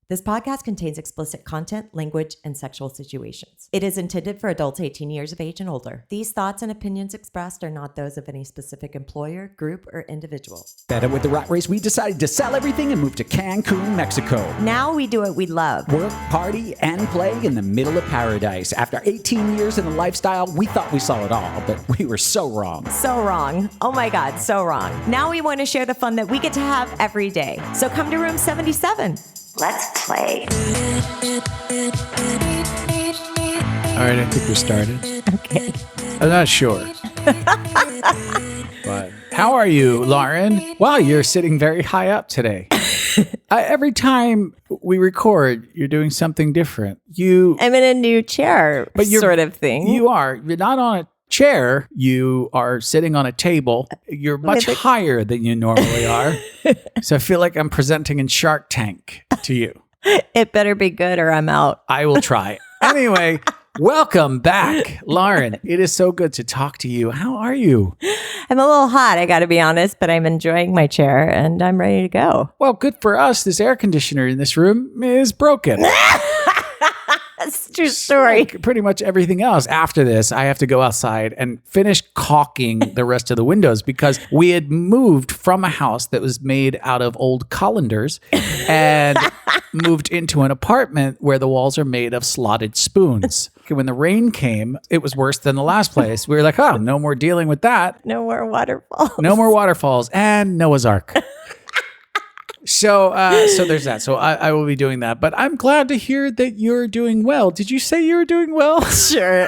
This podcast contains explicit content, language, and sexual situations. It is intended for adults 18 years of age and older. These thoughts and opinions expressed are not those of any specific employer, group, or individual. Better with the rat race, we decided to sell everything and move to Cancun, Mexico. Now we do what we love. Work, party, and play in the middle of paradise. After 18 years in the lifestyle, we thought we saw it all, but we were so wrong. So wrong. Oh my God, so wrong. Now we want to share the fun that we get to have every day. So come to room 77. Let's play. All right, I think we started. Okay. I'm not sure. But how are you, Lauren? Wow, you're sitting very high up today. Every time we record, you're doing something different. I'm in a new chair, but sort of thing. You're not on a chair. You are sitting on a table. You're much higher than you normally are. So I feel like I'm presenting in Shark Tank to you. It better be good or I'm out. I will try. Anyway, welcome back, Lauren. It is so good to talk to you. How are you? I'm a little hot, I got to be honest, but I'm enjoying my chair and I'm ready to go. Well, good for us. This air conditioner in this room is broken. That's a true story. Like pretty much everything else. After this, I have to go outside and finish caulking the rest of the windows because we had moved from a house that was made out of old colanders and moved into an apartment where the walls are made of slotted spoons. When the rain came, it was worse than the last place. We were like, oh, no more dealing with that. No more waterfalls. No more waterfalls and Noah's Ark. So there's that. So I will be doing that. But I'm glad to hear that you're doing well. Did you say you were doing well? Sure.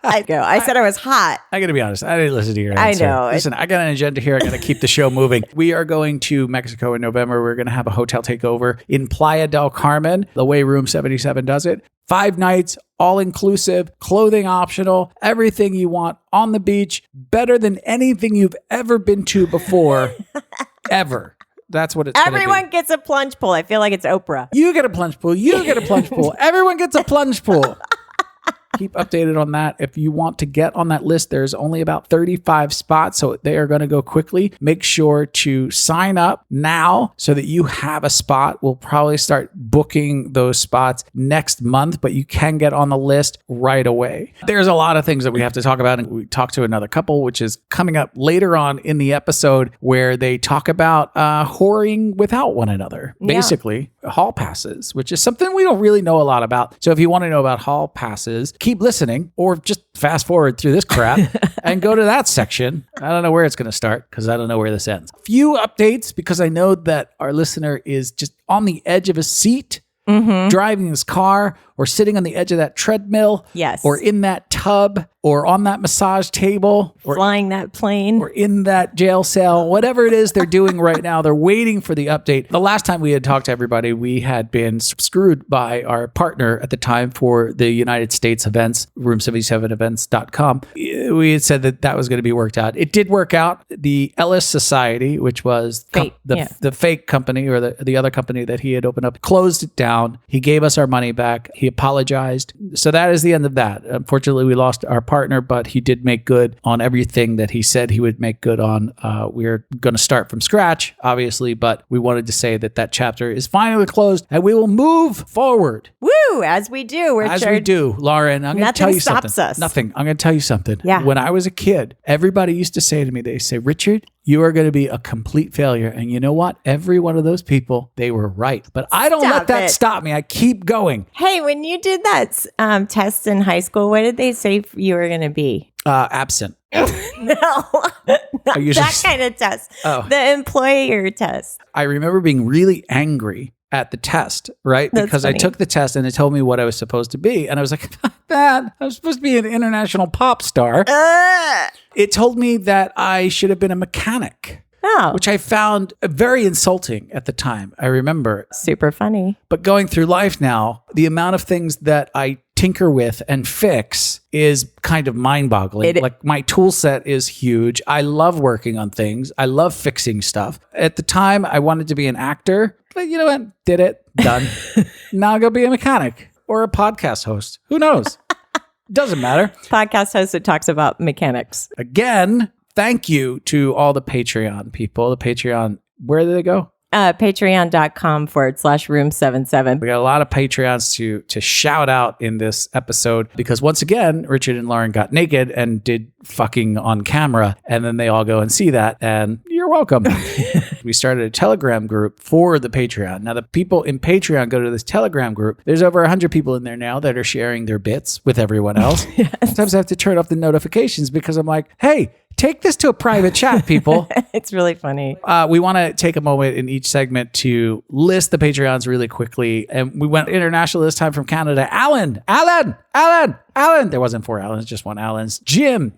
I said I was hot. I got to be honest. I didn't listen to your answer. I know. Listen, I got an agenda here. I got to keep the show moving. We are going to Mexico in November. We're going to have a hotel takeover in Playa del Carmen, the way Room 77 does it. 5 nights, all inclusive, clothing optional, everything you want on the beach, better than anything you've ever been to before, ever. That's what it's Everyone gets a plunge pool. I feel like it's Oprah. You get a plunge pool. You get a plunge pool. Everyone gets a plunge pool. Keep updated on that. If you want to get on that list, there's only about 35 spots, so they are going to go quickly. Make sure to sign up now so that you have a spot. We'll probably start booking those spots next month, but you can get on the list right away. There's a lot of things that we have to talk about, and we talked to another couple, which is coming up later on in the episode, where they talk about whoring without one another. Basically, hall passes, which is something we don't really know a lot about. So if you want to know about hall passes, keep listening or just fast forward through this crap and go to that section. I don't know where it's going to start because I don't know where this ends. Few updates because I know that our listener is just on the edge of a seat, driving his car or sitting on the edge of that treadmill, or in that tub or on that massage table or flying that plane or in that jail cell, whatever it is they're doing right now. They're waiting for the update. The last time we had talked to everybody, we had been screwed by our partner at the time for the United States events, room77events.com. We had said that was going to be worked out. It did work out. The Ellis Society, which was the fake company or the other company that he had opened up, closed it down. He gave us our money back. He apologized. So that is the end of that. Unfortunately, we lost our partner, but he did make good on everything that he said he would make good on. We're going to start from scratch, obviously, but we wanted to say that chapter is finally closed and we will move forward. Woo! As we do. We do, Lauren. I'm going to tell you something. Nothing stops us. Nothing. I'm going to tell you something. Yeah. When I was a kid, everybody used to say to me, they say, Richard, you are going to be a complete failure. And you know what? Every one of those people, they were right. But I don't let that stop me. I keep going. Hey, when you did that test in high school, what did they say you were going to be? Absent. No, not that kind of test. Oh. The employer test. I remember being really angry at the test, right? Because I took the test and it told me what I was supposed to be. And I was like, I was supposed to be an international pop star. It told me that I should have been a mechanic. Oh. Which I found very insulting at the time. I remember. Super funny. But going through life now, the amount of things that I tinker with and fix is kind of mind-boggling. Like my tool set is huge. I love working on things. I love fixing stuff. At the time, I wanted to be an actor. But you know what? Did it. Done. Now I'll go be a mechanic or a podcast host. Who knows? Doesn't matter. Podcast host that talks about mechanics. Again, thank you to all the Patreon people. The Patreon, where do they go? Patreon.com/room77. We got a lot of Patreons to shout out in this episode because once again, Richard and Lauren got naked and did fucking on camera, and then they all go and see that, and you're welcome. We started a Telegram group for the Patreon. Now, the people in Patreon go to this Telegram group. There's over 100 people in there now that are sharing their bits with everyone else. Yes. Sometimes I have to turn off the notifications because I'm like, hey, take this to a private chat, people. It's really funny. We want to take a moment in each segment to list the Patreons really quickly. And we went international this time from Canada. Alan. There wasn't 4 Allens, just 1 Allen's. Tim,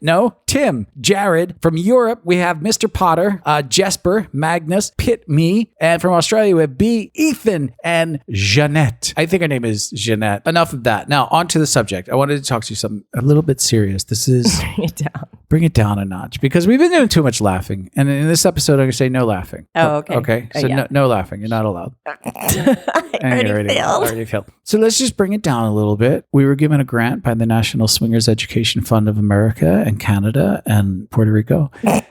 Jared. From Europe, we have Mr. Potter, Jesper, Magnus, Pit Me. And from Australia, we have B, Ethan, and Jeanette. I think her name is Jeanette. Enough of that. Now, on to the subject. I wanted to talk to you something a little bit serious. This is... Bring it down a notch because we've been doing too much laughing. And in this episode, I'm going to say no laughing. Oh, okay. Okay. So no laughing. You're not allowed. I already failed. So let's just bring it down a little bit. We were given a grant by the National Swingers Education Fund of America and Canada and Puerto Rico.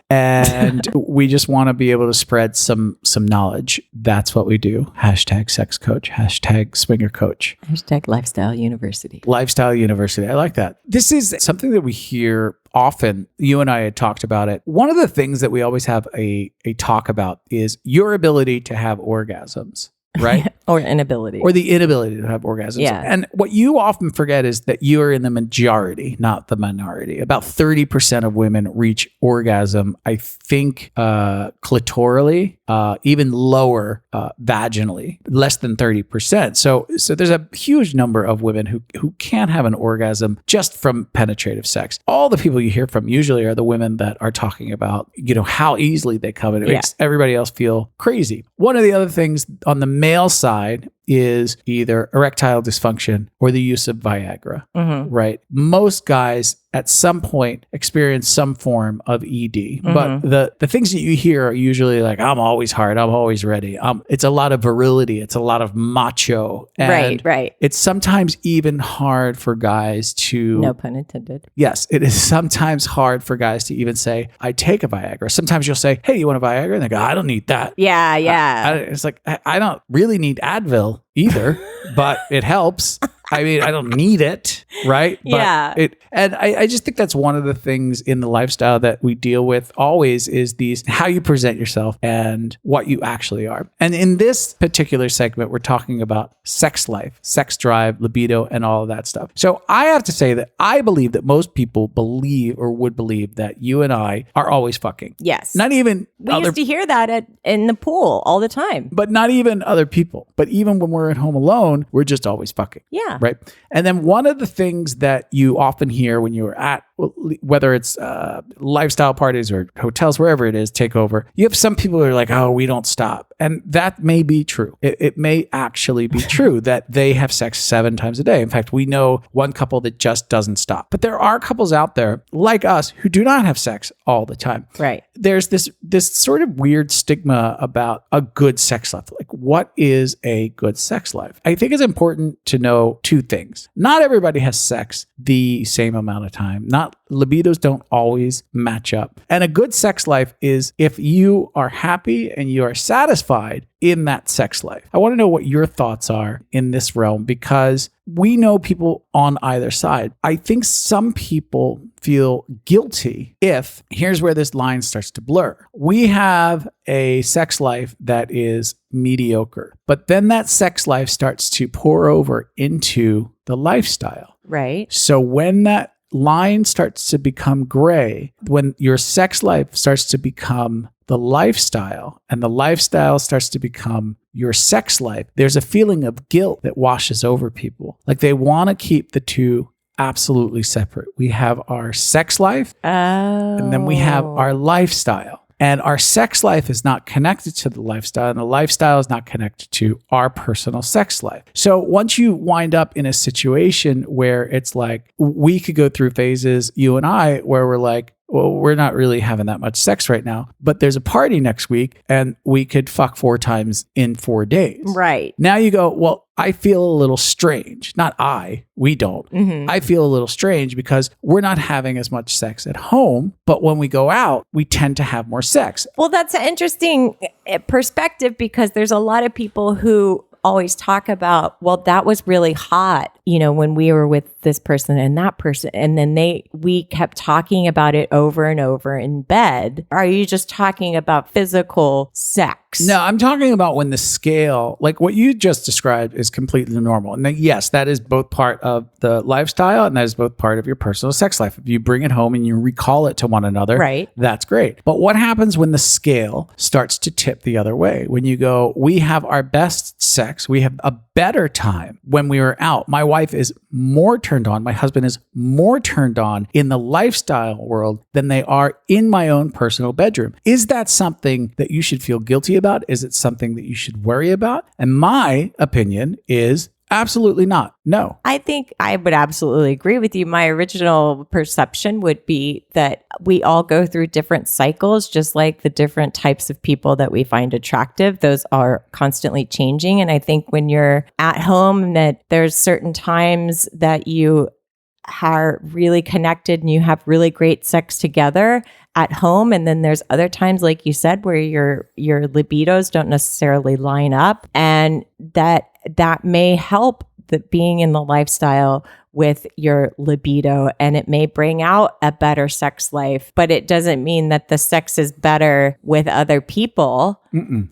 And we just want to be able to spread some knowledge. That's what we do. Hashtag sex coach. Hashtag swinger coach. Hashtag lifestyle university. Lifestyle university. I like that. This is something that we hear often. You and I had talked about it. One of the things that we always have a talk about is your ability to have orgasms. Right? Or inability. Or the inability to have orgasms. Yeah. And what you often forget is that you are in the majority, not the minority. About 30% of women reach orgasm, I think, clitorally, even lower vaginally, less than 30%. So there's a huge number of women who can't have an orgasm just from penetrative sex. All the people you hear from usually are the women that are talking about, how easily they come, and it makes everybody else feel crazy. One of the other things on the male side is either erectile dysfunction or the use of Viagra, right? Most guys at some point experience some form of ED, but the things that you hear are usually like, I'm always hard, I'm always ready. It's a lot of virility, it's a lot of macho. And right. It's sometimes even hard for guys to... No pun intended. Yes, it is sometimes hard for guys to even say, I take a Viagra. Sometimes you'll say, hey, you want a Viagra? And they go, I don't need that. Yeah. It's like, I don't really need Advil either, but it helps. I mean, I don't need it, right? But I just think that's one of the things in the lifestyle that we deal with always is how you present yourself and what you actually are. And in this particular segment, we're talking about sex life, sex drive, libido, and all of that stuff. So I have to say that I believe that most people believe or would believe that you and I are always fucking. Yes. Not even we used to hear that in the pool all the time. But not even other people. But even when we're at home alone, we're just always fucking. Yeah. Right. And then one of the things that you often hear when you're at, whether it's lifestyle parties or hotels, wherever it is, take over, you have some people who are like, oh, we don't stop. And that may be true. It may actually be true that they have sex 7 times a day. In fact, we know one couple that just doesn't stop. But there are couples out there like us who do not have sex all the time. Right. There's this sort of weird stigma about a good sex life. Like, what is a good sex life? I think it's important to know 2 things. Not everybody has sex the same amount of time. Libidos don't always match up. And a good sex life is if you are happy and you are satisfied in that sex life. I want to know what your thoughts are in this realm because we know people on either side. I think some people feel guilty if, here's where this line starts to blur. We have a sex life that is mediocre, but then that sex life starts to pour over into the lifestyle. Right. So when that line starts to become gray, when your sex life starts to become the lifestyle and the lifestyle starts to become your sex life, there's a feeling of guilt that washes over people. Like they want to keep the two absolutely separate. We have our sex life and then we have our lifestyle. And our sex life is not connected to the lifestyle, and the lifestyle is not connected to our personal sex life. So once you wind up in a situation where it's like, we could go through phases, you and I, where we're like, well, we're not really having that much sex right now, but there's a party next week and we could fuck 4 times in 4 days. Right. Now you go, well, I feel a little strange. We don't. Mm-hmm. I feel a little strange because we're not having as much sex at home, but when we go out, we tend to have more sex. Well, that's an interesting perspective because there's a lot of people who always talk about, well, that was really hot, when we were with this person and that person. And then we kept talking about it over and over in bed. Are you just talking about physical sex? No, I'm talking about when the scale, like what you just described, is completely normal. And then, yes, that is both part of the lifestyle and that is both part of your personal sex life. If you bring it home and you recall it to one another, right, that's great. But what happens when the scale starts to tip the other way? When you go, we have our best sex, we have a better time when we were out. My wife is more turned on. My husband is more turned on in the lifestyle world than they are in my own personal bedroom. Is that something that you should feel guilty about? Is it something that you should worry about? And my opinion is absolutely not. No. I think I would absolutely agree with you. My original perception would be that we all go through different cycles, just like the different types of people that we find attractive. Those are constantly changing. And I think when you're at home, that there's certain times that you are really connected and you have really great sex together at home. And then there's other times, like you said, where your libidos don't necessarily line up, and that may help being in the lifestyle with your libido, and it may bring out a better sex life, but it doesn't mean that the sex is better with other people.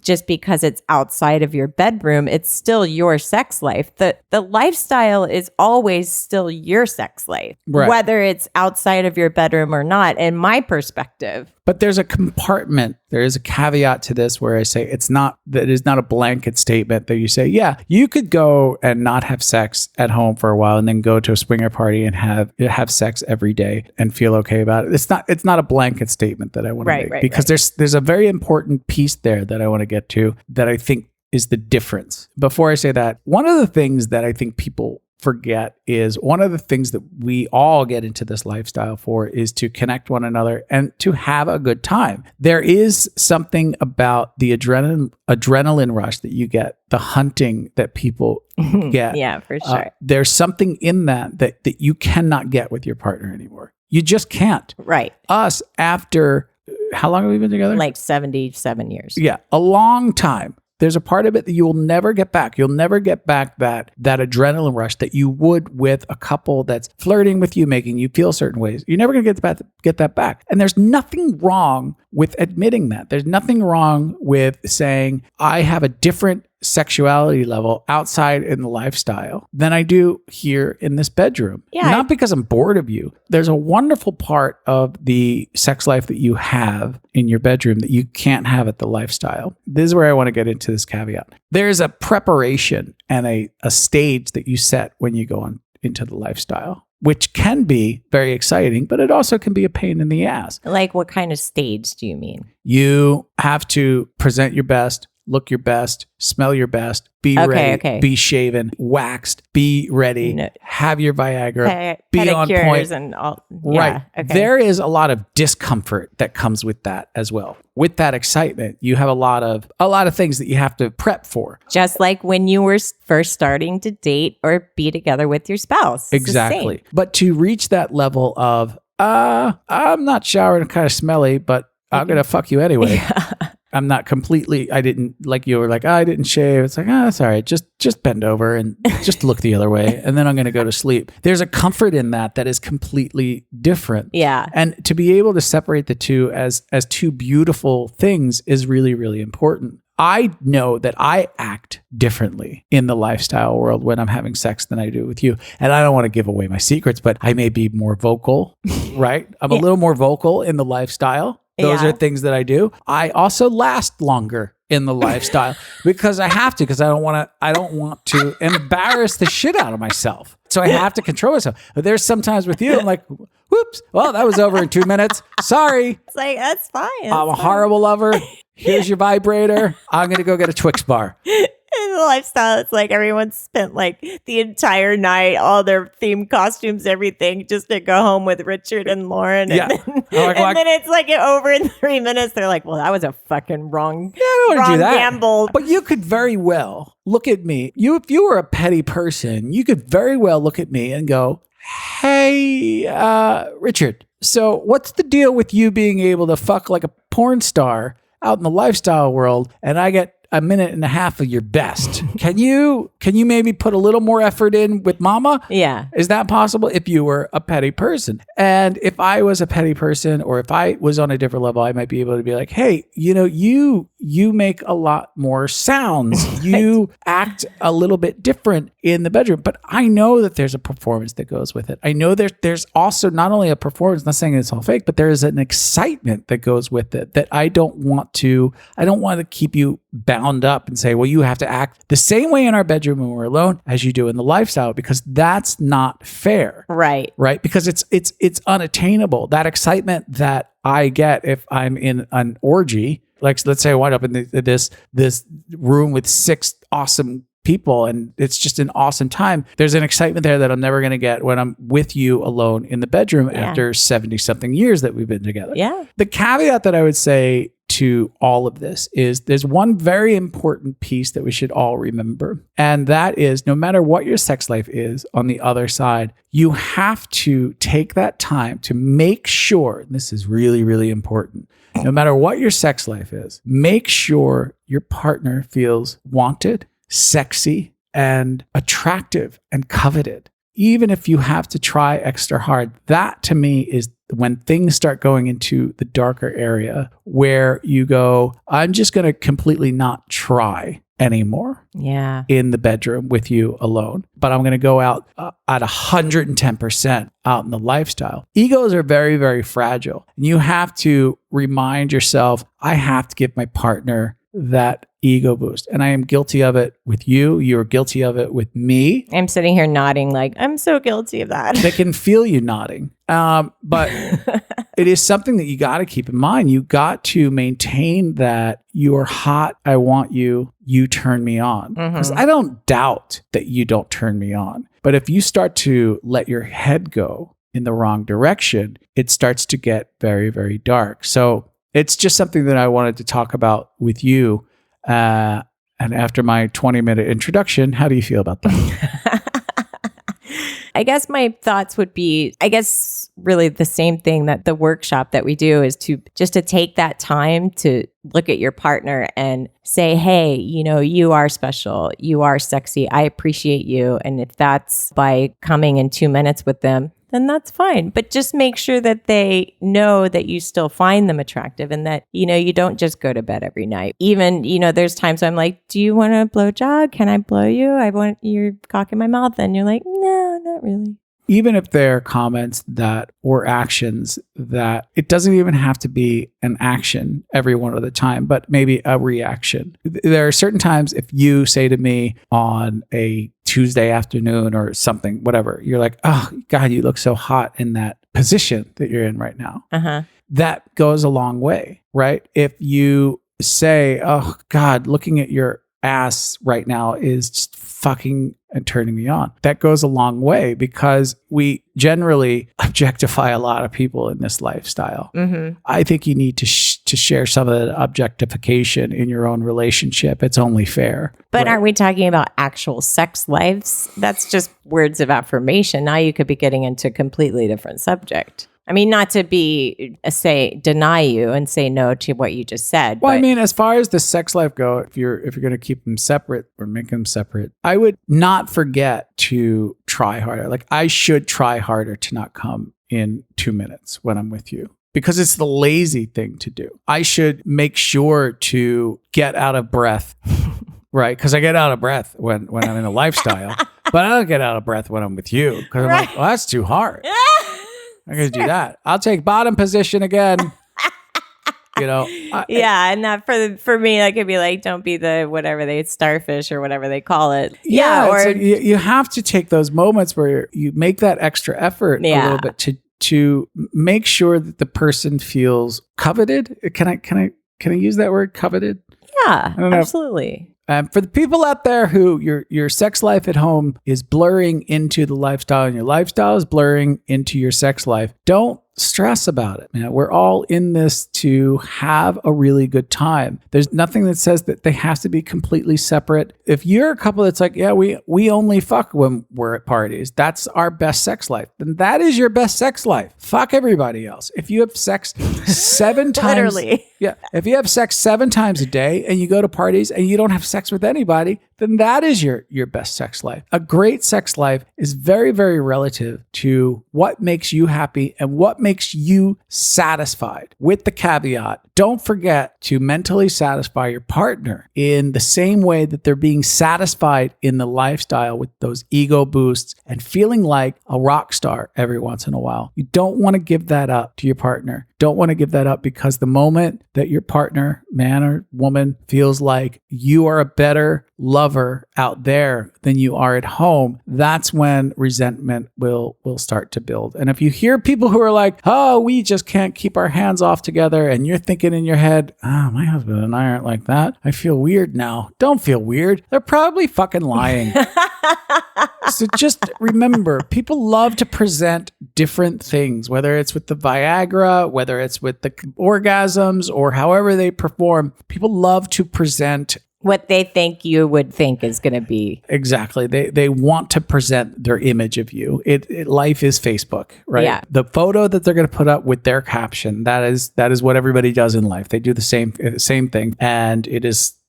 Just because it's outside of your bedroom. It's still your sex life. The lifestyle is always still your sex life, right, whether it's outside of your bedroom or not, in my perspective. But there's a compartment. There is a caveat to this where I say it is not a blanket statement that you say, yeah, you could go and not have sex at home for a while and then go to a swinger party and have sex every day and feel okay about it. It's not a blanket statement that I want to make, because there's a very important piece there that I want to get to that I think is the difference. Before I say that, one of the things that I think people forget is one of the things that we all get into this lifestyle for is to connect one another and to have a good time. There is something about the adrenaline rush that you get, the hunting that people get. Yeah, for sure. There's something in that you cannot get with your partner anymore. You just can't. Right. Us, after how long have we been together? Like 77 years. Yeah, a long time. There's a part of it that you will never get back. You'll never get back that adrenaline rush that you would with a couple that's flirting with you, making you feel certain ways. You're never going to get that back. And there's nothing wrong with admitting that. There's nothing wrong with saying, I have a different sexuality level outside in the lifestyle than I do here in this bedroom. Yeah. Not because I'm bored of you. There's a wonderful part of the sex life that you have in your bedroom that you can't have at the lifestyle. This is where I want to get into this caveat. There's a preparation and a stage that you set when you go on into the lifestyle, which can be very exciting, but it also can be a pain in the ass. Like what kind of stage do you mean? You have to present your best, look your best, smell your best, be ready, be shaven, waxed, be ready, have your Viagra, be on point. And all, right. Okay. There is a lot of discomfort that comes with that as well. With that excitement, you have a lot of things that you have to prep for. Just like when you were first starting to date or be together with your spouse. It's exactly. But to reach that level of, I'm not showering, kind of smelly, but I'm going to fuck you anyway. Yeah. I'm not completely, I didn't, like you were like, I didn't shave. It's like, that's all right. Just bend over and just look the other way. And then I'm going to go to sleep. There's a comfort in that is completely different. Yeah. And to be able to separate the two as two beautiful things is really, really important. I know that I act differently in the lifestyle world when I'm having sex than I do with you. And I don't want to give away my secrets, but I may be more vocal, right? I'm a little more vocal in the lifestyle. Those are things that I do. I also last longer in the lifestyle because I have to, because I don't want to embarrass the shit out of myself. So I have to control myself. But there's sometimes with you, I'm like, whoops, well, that was over in 2 minutes. Sorry. It's like, that's fine. I'm a horrible lover. Here's your vibrator. I'm going to go get a Twix bar. In the lifestyle, it's like everyone spent like the entire night, all their themed costumes, everything, just to go home with Richard and Lauren. Yeah. And then it's like over in 3 minutes. They're like, well, that was a fucking wrong, I don't want to do that. gamble. But you could very well look at me. If you were a petty person, you could very well look at me and go, hey, Richard, so what's the deal with you being able to fuck like a porn star out in the lifestyle world and I get a minute and a half of your best? Can you maybe put a little more effort in with mama? Yeah. Is that possible if you were a petty person? And if I was a petty person, or if I was on a different level, I might be able to be like, hey, you make a lot more sounds. You act a little bit different in the bedroom. But I know that there's a performance that goes with it. I know there's also not only a performance, not saying it's all fake, but there is an excitement that goes with it that I don't want to keep you bound up and say, well, you have to act the same way in our bedroom when we're alone as you do in the lifestyle, because that's not fair. Right. Right. Because it's unattainable. That excitement that I get if I'm in an orgy, like let's say I wind up in this room with 6 awesome people and it's just an awesome time. There's an excitement there that I'm never going to get when I'm with you alone in the bedroom after 70 something years that we've been together. Yeah. The caveat that I would say to all of this is there's one very important piece that we should all remember. And that is, no matter what your sex life is on the other side, you have to take that time to make sure, and this is really, really important, no matter what your sex life is, make sure your partner feels wanted, sexy, and attractive and coveted. Even if you have to try extra hard, that to me is when things start going into the darker area where you go, I'm just going to completely not try anymore in the bedroom with you alone, but I'm going to go out at 110% out in the lifestyle. Egos are very, very fragile. And you have to remind yourself, I have to give my partner that ego boost. And I am guilty of it with you. You're guilty of it with me. I'm sitting here nodding like, I'm so guilty of that. They can feel you nodding. But it is something that you got to keep in mind. You got to maintain that you're hot. I want you. You turn me on. Because I don't doubt that you don't turn me on. But if you start to let your head go in the wrong direction, it starts to get very, very dark. So it's just something that I wanted to talk about with you. And after my 20-minute introduction, how do you feel about that? I guess my thoughts would be, really the same thing that the workshop that we do is to take that time to look at your partner and say, hey, you are special. You are sexy. I appreciate you. And if that's by coming in 2 minutes with them, then that's fine. But just make sure that they know that you still find them attractive and that, you don't just go to bed every night. Even, there's times I'm like, do you want a blowjob? Can I blow you? I want your cock in my mouth. And you're like, no, not really. Even if there are comments or actions that it doesn't even have to be an action every one of the time, but maybe a reaction. There are certain times if you say to me on a Tuesday afternoon or something, whatever, you're like, oh God, you look so hot in that position that you're in right now. That goes a long way, right? If you say, oh God, looking at your ass right now is just fucking and turning me on. That goes a long way because we generally objectify a lot of people in this lifestyle. I think you need to share some of the objectification in your own relationship. It's only fair. But aren't we talking about actual sex lives? That's just words of affirmation. Now you could be getting into a completely different subject. I mean, not to deny you and say no to what you just said. Well, I mean, as far as the sex life go, if you're going to keep them separate or make them separate, I would not forget to try harder. Like I should try harder to not come in 2 minutes when I'm with you. Because it's the lazy thing to do. I should make sure to get out of breath, right? Because I get out of breath when I'm in a lifestyle, but I don't get out of breath when I'm with you. Because I'm like, well, that's too hard. I'm going to do that. I'll take bottom position again. And that for me, that could be like, don't be the whatever starfish or whatever they call it. Or you have to take those moments where you make that extra effort a little bit to make sure that the person feels coveted. Can I use that word, coveted? Yeah, absolutely. For the people out there who your sex life at home is blurring into the lifestyle and your lifestyle is blurring into your sex life, don't stress about it, man. We're all in this to have a really good time. There's nothing that says that they have to be completely separate. If you're a couple that's like, yeah, we only fuck when we're at parties, that's our best sex life, then that is your best sex life. Fuck everybody else. If you have sex 7 times, Literally. Yeah. If you have sex 7 times a day and you go to parties and you don't have sex with anybody, then that is your best sex life. A great sex life is very, very relative to what makes you happy and what makes you satisfied. With the caveat, don't forget to mentally satisfy your partner in the same way that they're being satisfied in the lifestyle with those ego boosts and feeling like a rock star every once in a while. You don't want to give that up to your partner. Don't want to give that up, because the moment that your partner, man or woman, feels like you are a better lover out there than you are at home, that's when resentment will start to build. And if you hear people who are like, oh, we just can't keep our hands off together, and you're thinking in your head, oh, my husband and I aren't like that, I feel weird now. Don't feel weird. They're probably fucking lying. So just remember, people love to present different things, whether it's with the Viagra, whether it's with the orgasms, or however they perform. People love to present what they think you would think is going to be. Exactly. They want to present their image of you. Life is Facebook, right? Yeah. The photo that they're going to put up with their caption, that is what everybody does in life. They do the same thing. And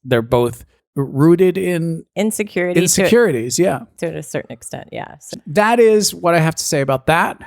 they're both rooted in insecurities. Yeah. To a certain extent. Yeah. So that is what I have to say about that.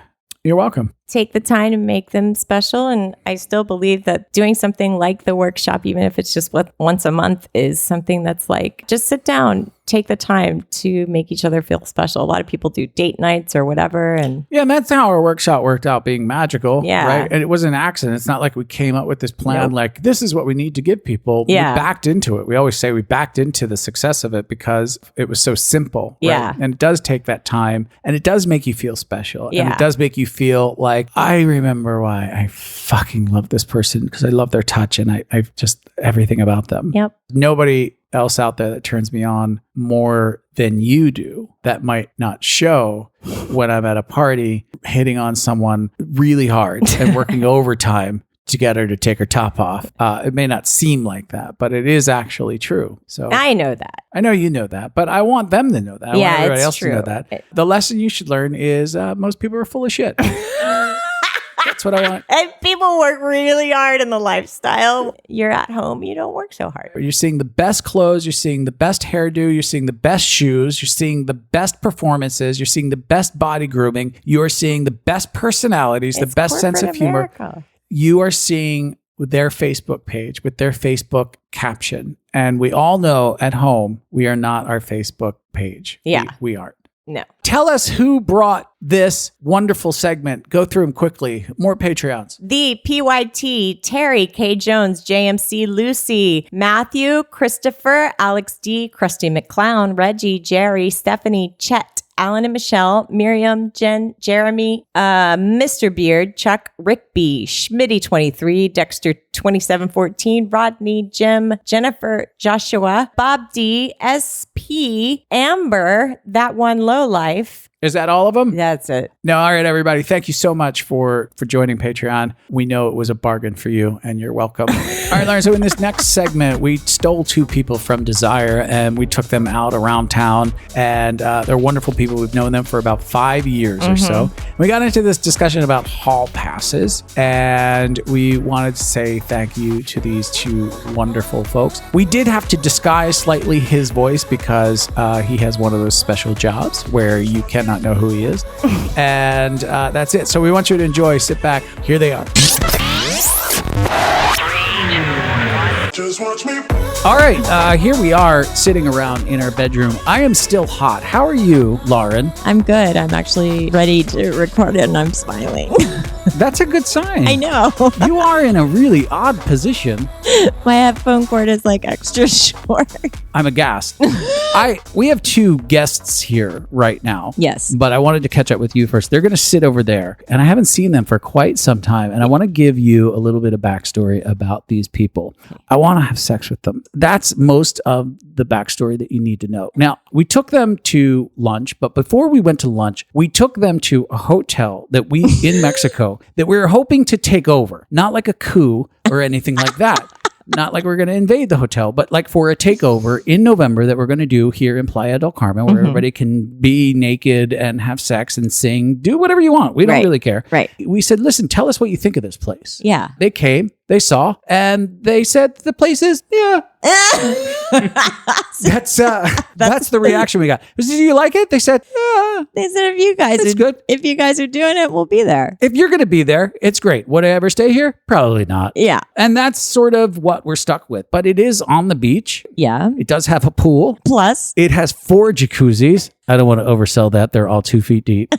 You're welcome. Take the time to make them special. And I still believe that doing something like the workshop, even if it's just once a month, is something that's like, just sit down, take the time to make each other feel special. A lot of people do date nights or whatever. And that's how our workshop worked out, being magical. Yeah. Right. And it was an accident. It's not like we came up with this plan, like, this is what we need to give people. Yeah. We backed into it. We always say we backed into the success of it because it was so simple. Right? Yeah. And it does take that time, and it does make you feel special. Yeah. And it does make you feel like, I remember why I fucking love this person, because I love their touch and I've just everything about them. Yep. Nobody else out there that turns me on more than you do. That might not show when I'm at a party hitting on someone really hard and working overtime to get her to take her top off. It may not seem like that, but it is actually true. So I know that. I know you know that, but I want them to know that. I want everybody else true. to know that. The lesson you should learn is most people are full of shit. That's what I want. And people work really hard in the lifestyle. You're at home, you don't work so hard. You're seeing the best clothes, you're seeing the best hairdo, you're seeing the best shoes, you're seeing the best performances, you're seeing the best body grooming, you are seeing the best personalities, the best sense of humor. America. You are seeing their Facebook page with their Facebook caption. And we all know at home, we are not our Facebook page. Yeah. We aren't. No. Tell us who brought this wonderful segment. Go through them quickly. More Patreons. The PYT, Terry, K. Jones, JMC, Lucy, Matthew, Christopher, Alex D, Krusty McClown, Reggie, Jerry, Stephanie, Chet, Alan and Michelle, Miriam, Jen, Jeremy, Mr. Beard, Chuck, Rick B, Schmitty 23, Dexter 2714, Rodney, Jim, Jennifer, Joshua, Bob D, SP, Amber, That One Low Life. Is that all of them? That's it. No, all right, everybody. Thank you so much for joining Patreon. We know it was a bargain for you, and you're welcome. All right, Lauren, so in this next segment, we stole 2 people from Desire, and we took them out around town, and they're wonderful people. We've known them for about 5 years or so. We got into this discussion about hall passes, and we wanted to say thank you to these 2 wonderful folks. We did have to disguise slightly his voice because he has one of those special jobs where you cannot know who he is. And that's it. So we want you to enjoy. Sit back. Here they are. Just watch me. All right. Here we are sitting around in our bedroom. I am still hot. How are you, Lauren? I'm good. I'm actually ready to record it and I'm smiling. That's a good sign. I know. You are in a really odd position. My headphone cord is like extra short. I'm aghast. We have two guests here right now. Yes. But I wanted to catch up with you first. They're going to sit over there, and I haven't seen them for quite some time. And I want to give you a little bit of backstory about these people. I want to have sex with them. That's most of the backstory that you need to know. Now, we took them to lunch, but before we went to lunch, we took them to a hotel that we in Mexico that we were hoping to take over. Not like a coup or anything like that. Not like we're going to invade the hotel, but like for a takeover in November that we're going to do here in Playa del Carmen, where everybody can be naked and have sex and sing, do whatever you want. We don't really care. Right. We said, listen, tell us what you think of this place. Yeah. They came, they saw, and they said the place is, yeah. That's the reaction we got. Do you like it? They said, yeah. They said, if you guys are doing it, we'll be there. If you're going to be there, it's great. Would I ever stay here? Probably not. Yeah. And that's sort of what we're stuck with. But it is on the beach. Yeah. It does have a pool. Plus, It has 4 jacuzzis. I don't want to oversell that. They're all 2 feet deep.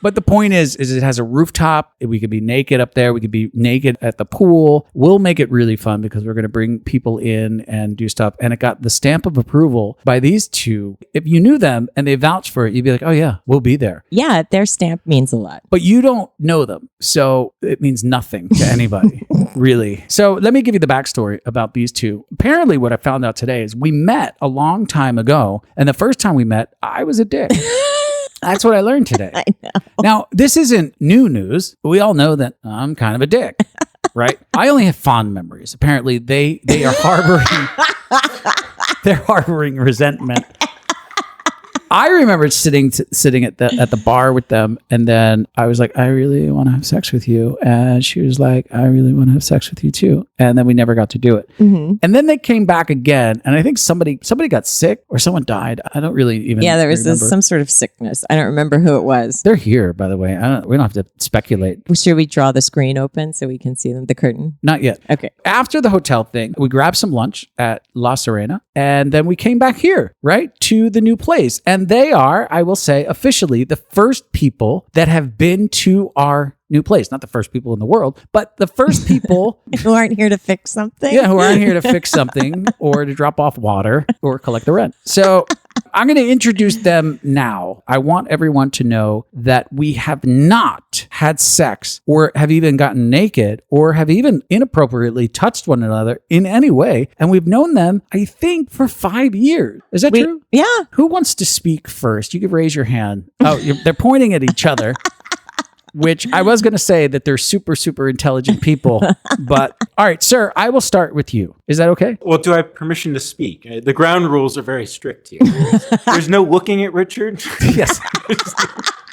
But the point is it has a rooftop. We could be naked up there. We could be naked at the pool. We'll make it really fun because we're going to bring people in and do stuff. And it got the stamp of approval by these two. If you knew them and they vouched for it, you'd be like, oh yeah, we'll be there. yeah, their stamp means a lot. But you don't know them. So it means nothing to anybody, really. So let me give you the backstory about these two. Apparently what I found out today is we met a long time ago. And the first time we met, I was a dick. That's what I learned today. I know. Now, this isn't new news. We all know that I'm kind of a dick, right? I only have fond memories. Apparently, they are harboring resentment. I remember sitting at the bar with them, and then I was like, I really want to have sex with you. And she was like, I really want to have sex with you too. And then we never got to do it. Mm-hmm. And then they came back again, and I think somebody got sick or someone died. I don't really even Yeah, there was remember. some sort of sickness. I don't remember who it was. They're here, by the way. We don't have to speculate. Should we draw the screen open so we can see them, the curtain? Not yet. Okay. After the hotel thing, we grabbed some lunch at La Serena, and then we came back here, right, to the new place. And they are, I will say, officially the first people that have been to our new place. Not the first people in the world, but the first people Who aren't here to fix something? yeah, who aren't here to fix something or to drop off water or collect the rent. So I'm going to introduce them now. I want everyone to know that we have not had sex or have even gotten naked or have even inappropriately touched one another in any way. And we've known them, I think, for 5 years. Is that true? Yeah. Who wants to speak first? You can raise your hand. Oh, they're pointing at each other. Which I was going to say that they're super, super intelligent people. But all right, sir, I will start with you. Is that okay? Well, do I have permission to speak? The ground rules are very strict here. There's no looking at Richard. Yes.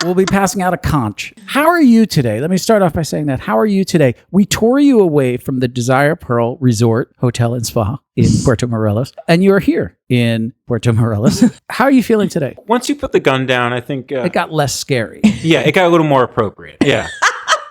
We'll be passing out a conch. How are you today? Let me start off by saying that. How are you today? We tore you away from the Desire Pearl Resort, Hotel and Spa in Puerto Morelos, and you are here in Puerto Morelos. How are you feeling today? Once you put the gun down, I think... It got less scary. yeah, it got a little more appropriate. Yeah.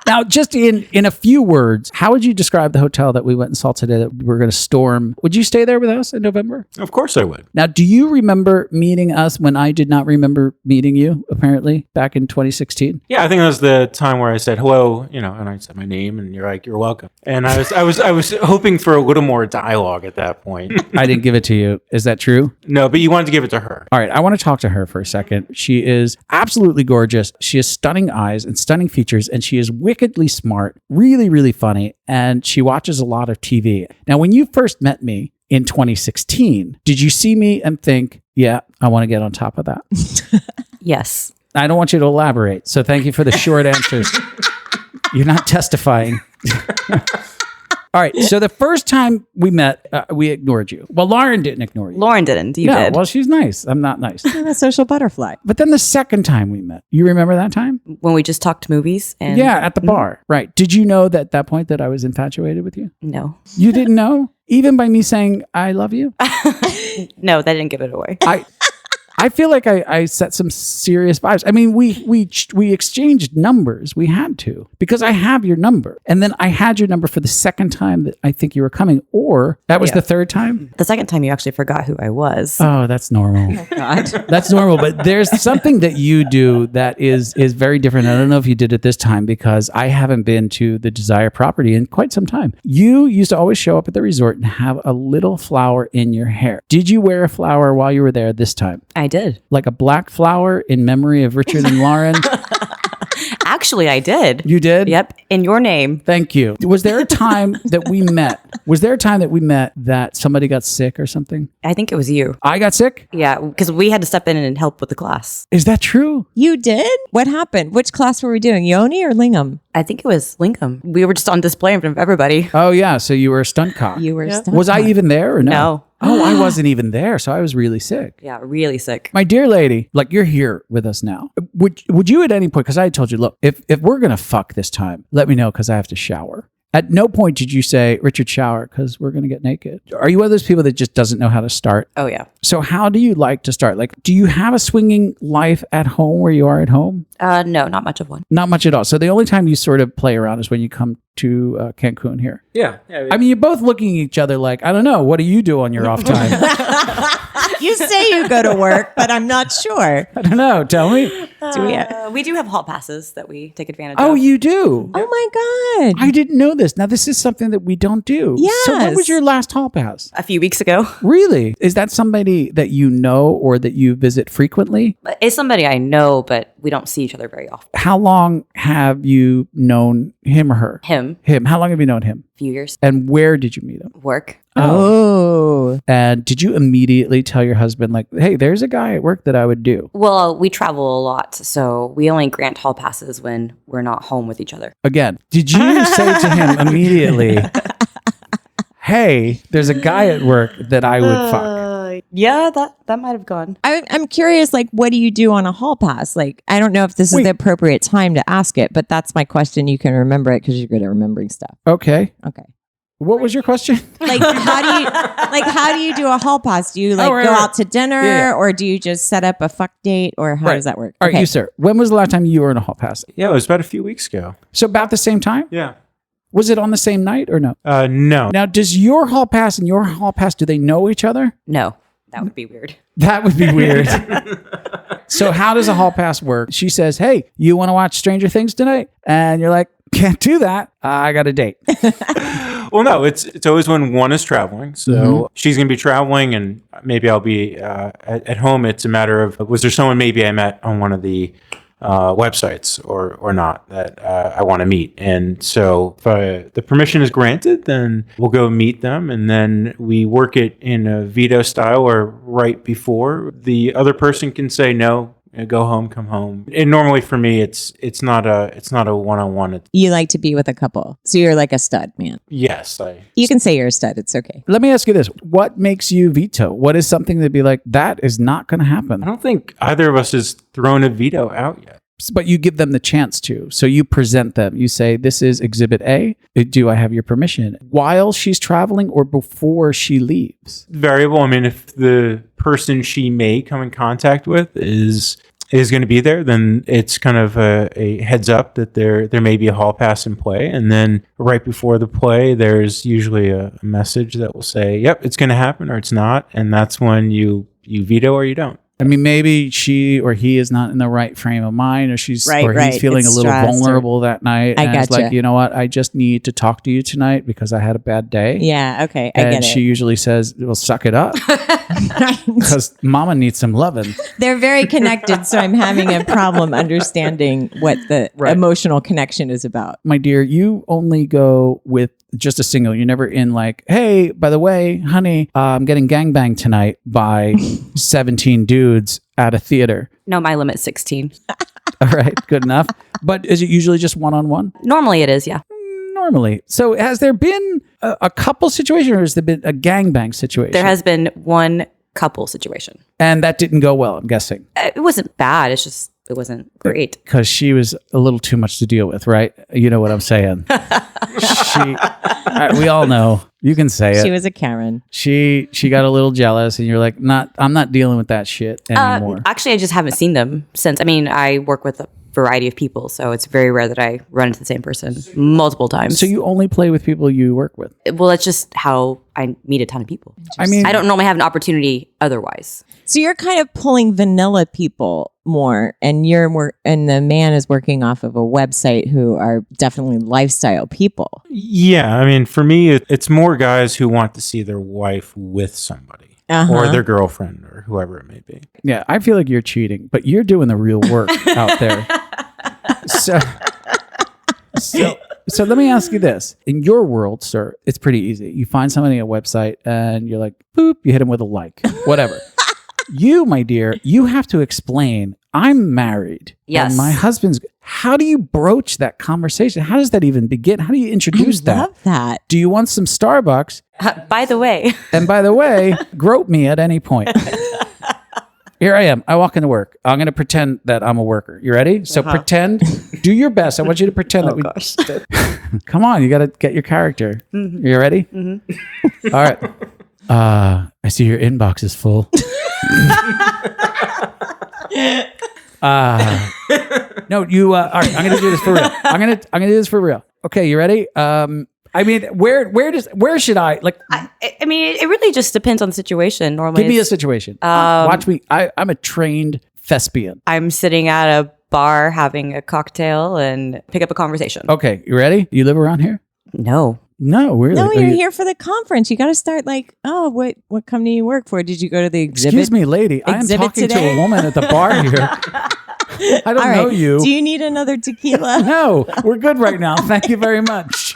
Now, just in a few words, how would you describe the hotel that we went and saw today that we're going to storm? Would you stay there with us in November? Of course I would. Now, do you remember meeting us when I did not remember meeting you, apparently, back in 2016? Yeah, I think that was the time where I said hello, and I said my name, and you're like, you're welcome. And I was hoping for a little more dialogue at that point. I didn't give it to you. Is that true? No, but you wanted to give it to her. All right, I want to talk to her for a second. She is absolutely gorgeous. She has stunning eyes and stunning features, and she is wickedly smart, really, really funny, and she watches a lot of TV. Now, when you first met me in 2016, did you see me and think, yeah, I want to get on top of that? Yes. I don't want you to elaborate, so thank you for the short answers. You're not testifying. All right, so the first time we met, we ignored you. Well, Lauren didn't ignore you. Lauren didn't. You No, did. well, she's nice. I'm not nice. I'm a social butterfly. But then the second time we met, you remember that time? When we just talked movies and Yeah, at the bar. Right. Did you know that at that point that I was infatuated with you? no. You didn't know? Even by me saying, I love you? No, that didn't give it away. I feel like I set some serious vibes. I mean, we exchanged numbers. We had to because I have your number, and then I had your number for the second time that I think you were coming, or that was the third time. The second time you actually forgot who I was. Oh, that's normal. God. That's normal. But there's something that you do that is very different. I don't know if you did it this time because I haven't been to the Desire property in quite some time. You used to always show up at the resort and have a little flower in your hair. Did you wear a flower while you were there this time? I did. Like a black flower in memory of Richard and Lauren? Actually, I did. You did? Yep. In your name. Thank you. Was there a time that we met? Was there a time that we met that somebody got sick or something? I think it was you. I got sick? Yeah, because we had to step in and help with the class. Is that true? You did? What happened? Which class were we doing? Yoni or Lingam? I think it was Lincoln. We were just on display in front of everybody. Oh, yeah. So you were a stunt cop. You were stuck. Was I even there or no? No. Oh, I wasn't even there. So I was really sick. Yeah, really sick. My dear lady, like you're here with us now. Would you at any point, because I told you, look, if we're going to fuck this time, let me know because I have to shower. At no point did you say, Richard, shower because we're going to get naked. Are you one of those people that just doesn't know how to start? Oh, yeah. So how do you like to start? Like, do you have a swinging life at home where you are at home? No, not much of one. Not much at all. So the only time you sort of play around is when you come to Cancun here. Yeah. I mean, you're both looking at each other like, I don't know. What do you do on your off time? You say you go to work, but I'm not sure. I don't know. Tell me. We do have hall passes that we take advantage Oh, of. you do? Oh my God. I didn't know this. Now, this is something that we don't do. So when Yes. was your last hall pass? A few weeks ago. Really? Is that somebody that you know or that you visit frequently? It's somebody I know, but we don't see each other very often. How long have you known him or her? Him, Him. How long have you known him? a few years. And where did you meet him? Work. Oh. And did you immediately tell your husband, like, hey, there's a guy at work that I would do? Well, we travel a lot, so we only grant hall passes when we're not home with each other. Again, did you say to him immediately, hey, there's a guy at work that I would fuck? Yeah, that might have gone. I'm curious, like, what do you do on a hall pass? Like, I don't know if this is the appropriate time to ask it, but that's my question. You can remember it because you're good at remembering stuff. Okay. Okay. What was your question? Like, how do you do a hall pass? Do you like right, go right. out to dinner, Yeah. or do you just set up a fuck date, or how does that work? All right, you, sir. When was the last time you were in a hall pass? Yeah, it was about a few weeks ago. So about the same time? Yeah. Was it on the same night or no? No. Now, does your hall pass and your hall pass, do they know each other? No, that would be weird. That would be weird. So how does a hall pass work? She says, hey, you want to watch Stranger Things tonight? And you're like, can't do that. I got a date. Well, no, it's always when one is traveling. So she's going to be traveling and maybe I'll be at home. It's a matter of, was there someone maybe I met on one of the websites or not that I want to meet? And so if the permission is granted, then we'll go meet them. And then we work it in a veto style or right before the other person can say no. Go home, come home. And normally for me, it's not a one-on-one. You like to be with a couple, so you're like a stud, man. Yes, You can say you're a stud. It's okay. Let me ask you this. What makes you veto? What is something that'd be like, that is not going to happen? I don't think either of us has thrown a veto out yet. But you give them the chance to. So you present them. You say, this is exhibit A. Do I have your permission? While she's traveling or before she leaves? Variable. I mean, if the person she may come in contact with is going to be there, then it's kind of a heads up that there may be a hall pass in play. And then right before the play, there's usually a message that will say, yep, it's going to happen or it's not. And that's when you veto or you don't. I mean, maybe she or he is not in the right frame of mind, or he's Right. feeling It's a little stressed vulnerable that night. I And it's gotcha. like, you know what? I just need to talk to you tonight because I had a bad day. Yeah. Okay. I And get she it. usually says, well, suck it up because mama needs some loving. They're very connected, so I'm having a problem understanding what the emotional connection is about. My dear, you only go with just a single. You're never in like, hey, by the way, honey, I'm getting gangbanged tonight by 17 dudes at a theater. No, my limit's 16. All right, good enough. But is it usually just one-on-one? Normally it is, yeah. Normally. So has there been a couple situation or has there been a gangbang situation? There has been one couple situation. And that didn't go well, I'm guessing. It wasn't bad. It's just it wasn't great. Because she was a little too much to deal with, right? You know what I'm saying. We all know. You can say it. She was a Karen. She got a little jealous, and you're like, I'm not dealing with that shit anymore. Actually, I just haven't seen them since. I mean, I work with a variety of people, so it's very rare that I run into the same person multiple times. So you only play with people you work with? Well, that's just how I meet a ton of people. I mean, I don't normally have an opportunity otherwise. So you're kind of pulling vanilla people more, and and the man is working off of a website who are definitely lifestyle people. Yeah, I mean, for me, it's more guys who want to see their wife with somebody. Or their girlfriend or whoever it may be. Yeah, I feel like you're cheating, but you're doing the real work out there. So let me ask you this. In your world, sir, it's pretty easy. You find somebody on a website and you're like, boop, you hit him with a like, whatever. You, my dear, you have to explain, I'm married. Yes. And my husband's... How do you broach that conversation? How does that even begin? How do you introduce that? I love that. Do you want some Starbucks? By the way. And by the way, grope me at any point. Here I am. I walk into work. I'm going to pretend that I'm a worker. You ready? So pretend. Do your best. I want you to pretend that we... Gosh. Come on. You got to get your character. Mm-hmm. You ready? Mm-hmm. All right. I see your inbox is full. No, you. All right, I'm gonna do this for real. I'm gonna do this for real. Okay, you ready? I mean, where should I like? I mean, it really just depends on the situation. Normally, Give me a situation. Watch me. I'm a trained thespian. I'm sitting at a bar having a cocktail and pick up a conversation. Okay, you ready? You live around here? No. No, really. No, you're here for the conference. You got to start like, oh, what company you work for? Did you go to the exhibit? Excuse me, lady. I am talking to a woman at the bar here. I don't know you. Do you need another tequila? No, we're good right now. Thank you very much.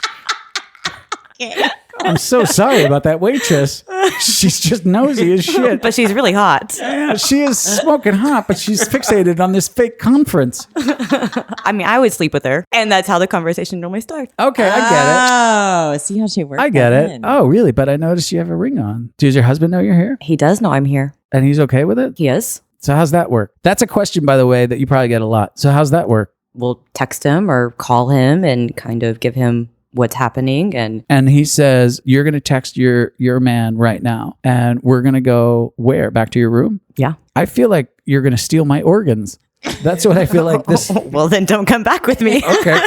Okay. I'm so sorry about that waitress. She's just nosy as shit. But she's really hot. Yeah, she is smoking hot, but she's fixated on this fake conference. I mean, I would sleep with her. And that's how the conversation normally starts. Okay, I get Oh, see how she works. it. I get it. Oh, really? But I noticed you have a ring on. Does your husband know you're here? He does know I'm here. And he's okay with it? He is. So how's that work? That's a question, by the way, that you probably get a lot. So how's that work? We'll text him or call him and kind of give him what's happening. And he says, you're going to text your man right now. And we're going to go where? Back to your room? yeah. I feel like you're going to steal my organs. That's what I feel like this. Well, then don't come back with me. Okay.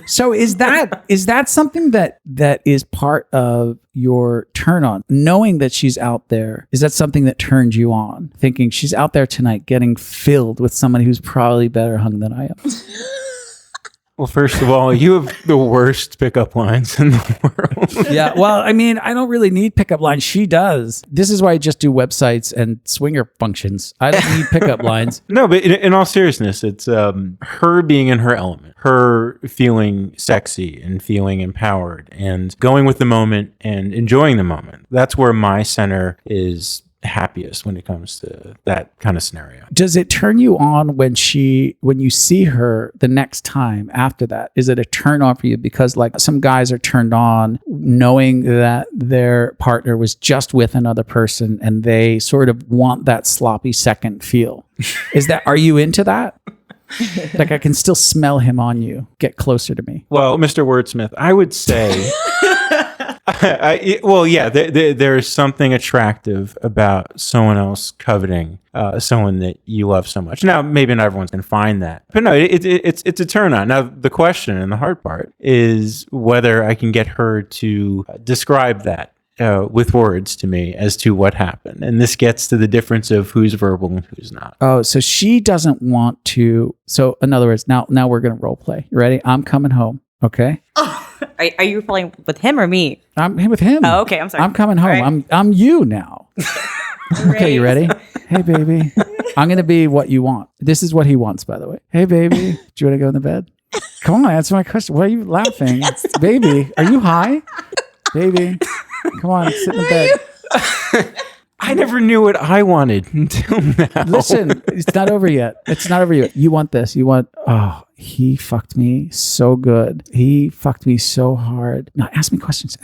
So is that something that is part of your turn on? Knowing that she's out there, is that something that turned you on? Thinking she's out there tonight getting filled with somebody who's probably better hung than I am. Well, first of all, you have the worst pickup lines in the world. Yeah, well, I mean, I don't really need pickup lines. She does. This is why I just do websites and swinger functions. I don't need pickup lines. No, but in all seriousness, it's her being in her element, her feeling sexy and feeling empowered and going with the moment and enjoying the moment. That's where my center is happiest when it comes to that kind of scenario. Does it turn you on when you see her the next time after that? Is it a turn on for you? Because like some guys are turned on knowing that their partner was just with another person and they sort of want that sloppy second feel. Are you into that? Like I can still smell him on you. Get closer to me. Well, Mr. Wordsmith, I would say... there's something attractive about someone else coveting someone that you love so much. Now, maybe not everyone's going to find that, but no, it's a turn on. Now, the question and the hard part is whether I can get her to describe that with words to me as to what happened. And this gets to the difference of who's verbal and who's not. Oh, so she doesn't want to. So in other words, now we're going to role play. You ready? I'm coming home. Okay. Are you playing with him or me? I'm with him. Oh, okay. I'm sorry. I'm coming home. Right. I'm you now. Okay, you ready? Hey, baby. I'm going to be what you want. This is what he wants, by the way. Hey, baby. Do you want to go in the bed? Come on, answer my question. Why are you laughing? Baby, are you high? Baby, come on, sit in the bed. I never knew what I wanted until now. Listen, it's not over yet. It's not over yet. You want this. He fucked me so good. He fucked me so hard. Now, ask me questions.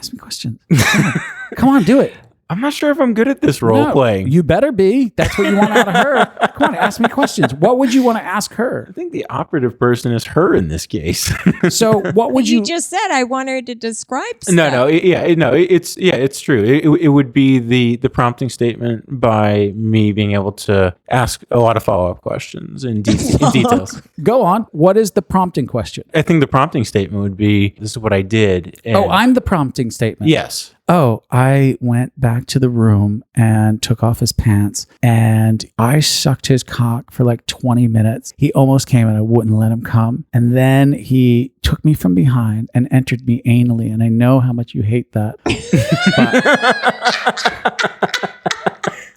Come on, do it. I'm not sure if I'm good at this role playing. You better be. That's what you want out of her. Come on, ask me questions. What would you want to ask her? I think the operative person is her in this case. So what would You you... just said I want her to describe stuff. It's true. It would be the prompting statement by me being able to ask a lot of follow-up questions in details. Go on. What is the prompting question? I think the prompting statement would be, this is what I did. And I'm the prompting statement. yes. Oh, I went back to the room and took off his pants and I sucked his cock for like 20 minutes. He almost came and I wouldn't let him come. And then he took me from behind and entered me anally. And I know how much you hate that.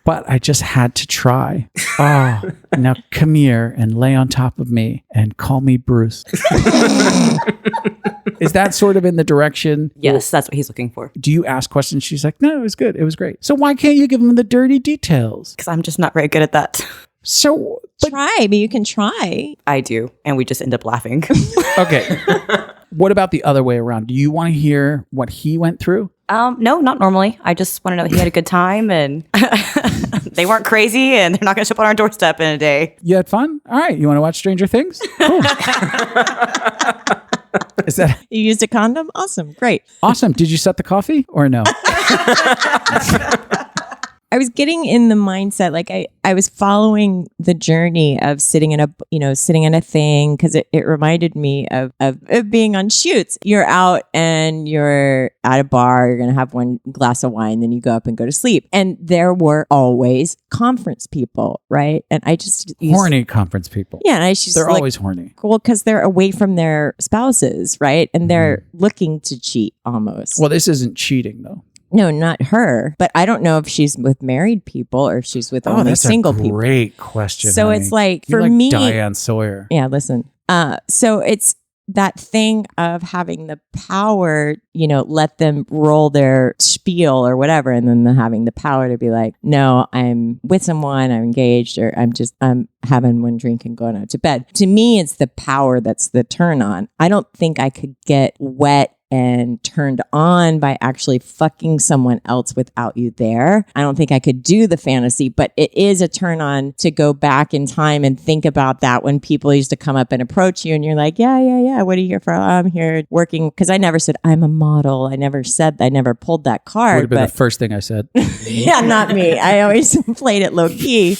But I just had to try. Oh, now come here and lay on top of me and call me Bruce. Is that sort of in the direction? Yes, that's what he's looking for. Do you ask questions? She's like, no, it was good. It was great. So why can't you give him the dirty details? Because I'm just not very good at that. So, Try, but you can try. I do. And we just end up laughing. okay. What about the other way around? Do you want to hear what he went through? No, not normally. I just want to know he had a good time and they weren't crazy and they're not going to show up on our doorstep in a day. You had fun? All right. You want to watch Stranger Things? Cool. Is that You used a condom? Awesome. Great. awesome? Did you set the coffee or no? I was getting in the mindset, like I was following the journey of sitting in a thing because it reminded me of being on shoots. You're out and you're at a bar, you're going to have one glass of wine, then you go up and go to sleep. And there were always conference people, right? And I just... Horny conference people. Yeah. And I just... They're always horny. Well, because they're away from their spouses, right? And they're looking to cheat almost. Well, this isn't cheating though. No, not her. But I don't know if she's with married people or if she's with only that's single a people. great question. So honey. it's like, You're for like me... Diane Sawyer. Yeah, listen. So it's that thing of having the power, let them roll their spiel or whatever, and then having the power to be like, no, I'm with someone, I'm engaged, or I'm having one drink and going out to bed. To me, it's the power that's the turn on. I don't think I could get wet and turned on by actually fucking someone else without you there. I don't think I could do the fantasy, but it is a turn on to go back in time and think about that when people used to come up and approach you and you're like, yeah. What are you here for? I'm here working. Because I never said I'm a model. I never pulled that card. Would have been the first thing I said. Yeah, not me. I always played it low key.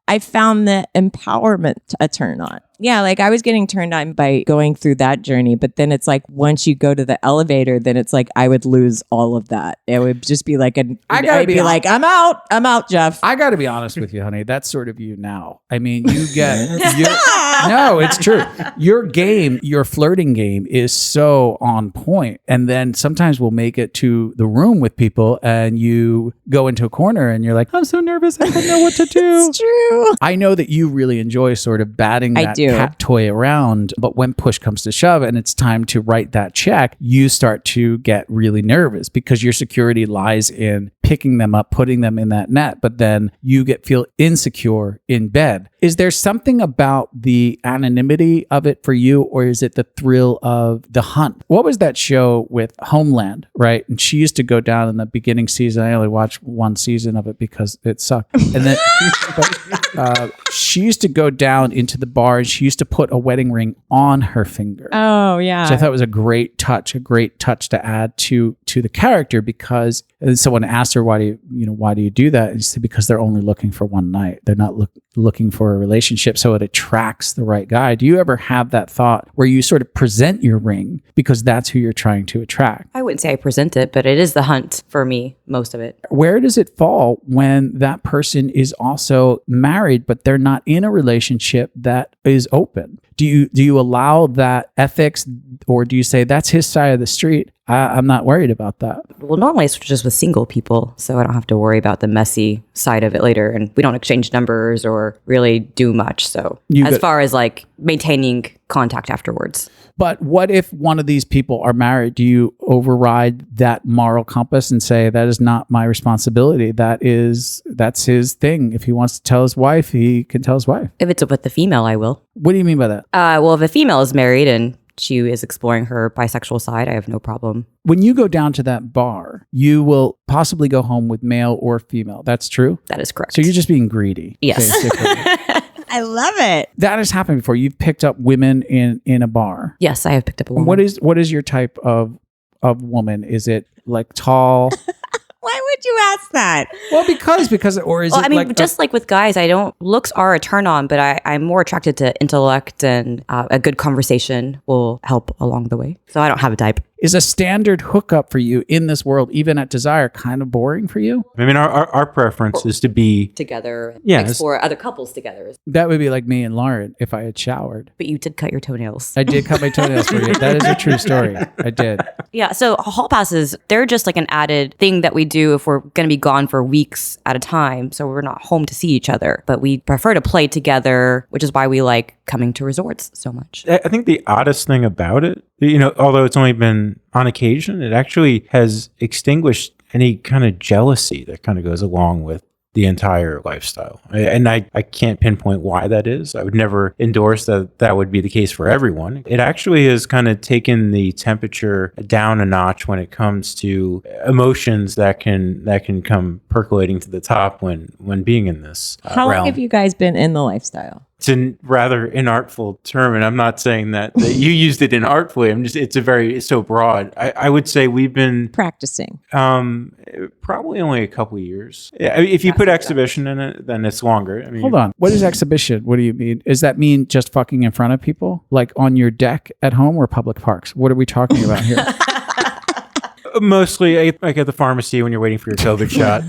I found the empowerment a turn on. Yeah, like I was getting turned on by going through that journey, but then it's like once you go to the elevator, then it's like I would lose all of that. It would just be like I'd be like, I'm out, Jeff. I got to be honest with you, honey. That's sort of you now. I mean, no, it's true. Your flirting game is so on point. And then sometimes we'll make it to the room with people and you go into a corner and you're like, I'm so nervous. I don't know what to do. It's true. I know that you really enjoy sort of batting that do. cat toy around, but when push comes to shove and it's time to write that check, you start to get really nervous because your security lies in picking them up, putting them in that net, but then you feel insecure in bed. Is there something about the anonymity of it for you, or is it the thrill of the hunt? What was that show with Homeland, right? And she used to go down in the beginning season. I only watched one season of it because it sucked. And then she used to go down into the bar and she used to put a wedding ring on her finger. Oh, yeah. So I thought it was a great touch to add to the character, because someone asked her, why do you do that? And she said, because they're only looking for one night. They're not looking for a relationship. So it attracts the right guy. Do you ever have that thought where you sort of present your ring because that's who you're trying to attract? I wouldn't say I present it, but it is the hunt for me, most of it. Where does it fall when that person is also married, but they're not in a relationship that is open? Do you allow that ethics, or do you say that's his side of the street? I'm not worried about that. Well, normally it's just with single people, so I don't have to worry about the messy side of it later. And we don't exchange numbers or really do much. So as far as like maintaining contact afterwards. But what if one of these people are married? Do you override that moral compass and say, that is not my responsibility? That's his thing. If he wants to tell his wife, he can tell his wife. If it's with the female, I will. What do you mean by that? Well, if a female is married and she is exploring her bisexual side, I have no problem. When you go down to that bar, you will possibly go home with male or female. That's true? That is correct. So you're just being greedy. Yes. Basically. I love it. That has happened before. You've picked up women in a bar. Yes, I have picked up a woman. What is your type of woman? Is it like tall? Why would you ask that? Well, because or is Well, it I mean, like just like with guys, looks are a turn on, but I'm more attracted to intellect, and a good conversation will help along the way. So I don't have a type. is a standard hookup for you in this world, even at Desire, kind of boring for you? I mean, our preference is to be Together, Yeah, explore other couples together. That would be like me and Lauren if I had showered. But you did cut your toenails. I did cut my toenails for you. That is a true story. I did. Yeah, so hall passes, they're just like an added thing that we do if we're going to be gone for weeks at a time. So we're not home to see each other, but we prefer to play together, which is why we like coming to resorts so much. I think the oddest thing about it, although it's only been on occasion, it actually has extinguished any kind of jealousy that kind of goes along with the entire lifestyle. And I can't pinpoint why that is. I would never endorse that would be the case for everyone. It actually has kind of taken the temperature down a notch when it comes to emotions that can come percolating to the top when being in this How realm. long have you guys been in the lifestyle? It's a rather inartful term, and I'm not saying that you used it inartfully. It's so broad. I would say we've been Practicing. probably only a couple years. Yeah, if you put exhibition in it, then it's longer. I mean, Hold on. What is exhibition? What do you mean? Does that mean just fucking in front of people? Like on your deck at home or public parks? What are we talking about here? mostly like at the pharmacy when you're waiting for your COVID shot.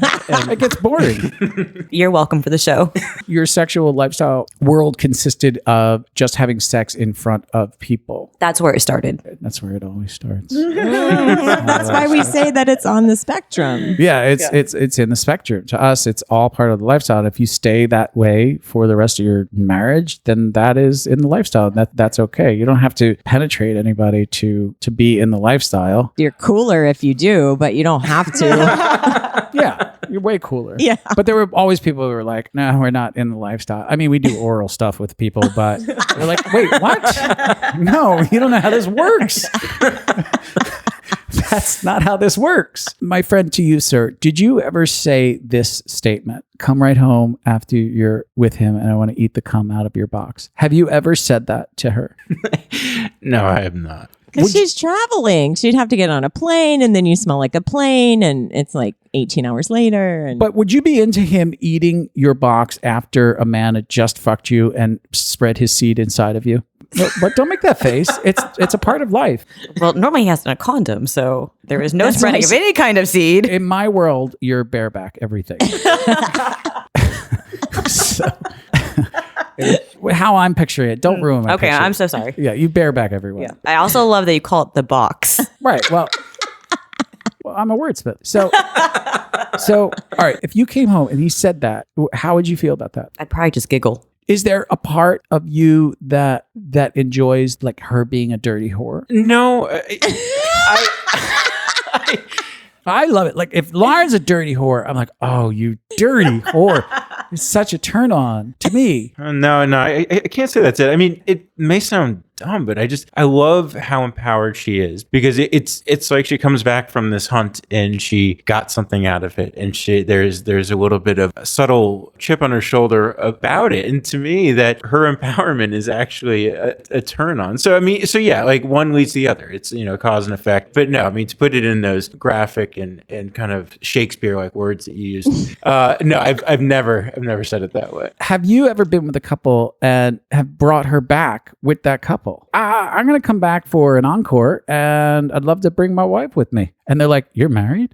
It gets boring. You're welcome for the show. Your sexual lifestyle world consisted of just having sex in front of people. That's where it started. That's where it always starts. That's why we say that it's on the spectrum. Yeah, it's in the spectrum. To us, it's all part of the lifestyle. And if you stay that way for the rest of your marriage, then that is in the lifestyle. That's okay. You don't have to penetrate anybody to be in the lifestyle. You're cooler if you do, but you don't have to. Yeah, you're way cooler. Yeah. But there were always people who were like, no, we're not in the lifestyle. I mean, we do oral stuff with people, but we're like, wait, what? No, you don't know how this works. That's not how this works. My friend, to you, sir, did you ever say this statement? Come right home after you're with him and I want to eat the cum out of your box. Have you ever said that to her? No, I have not. Because she's traveling. She'd have to get on a plane and then you smell like a plane and it's like 18 hours later. And But would you be into him eating your box after a man had just fucked you and spread his seed inside of you? But don't make that face. It's a part of life. Well, normally he has a condom, so there is no spreading of any kind of seed. In my world, you're bareback everything. So, how I'm picturing it. Don't ruin my Okay, picture. I'm so sorry. Yeah, you bareback everyone. I also love that you call it the box. Right. Well, I'm a wordsmith. So, all right. If you came home and he said that, how would you feel about that? I'd probably just giggle. Is there a part of you that enjoys like her being a dirty whore? No, I love it. Like if Lauren's a dirty whore, I'm like, oh, you dirty whore. It's such a turn on to me. no, I can't say that's it. I mean, it may sound dumb, but I love how empowered she is because it's like she comes back from this hunt and she got something out of it, and there's a little bit of a subtle chip on her shoulder about it, and to me that her empowerment is actually a turn on. So I mean, yeah, like one leads to the other. It's cause and effect. But no, I mean to put it in those graphic and kind of Shakespeare like words that you use. No, I've never said it that way. Have you ever been with a couple and have brought her back with that couple? I'm going to come back for an encore and I'd love to bring my wife with me. And they're like, you're married?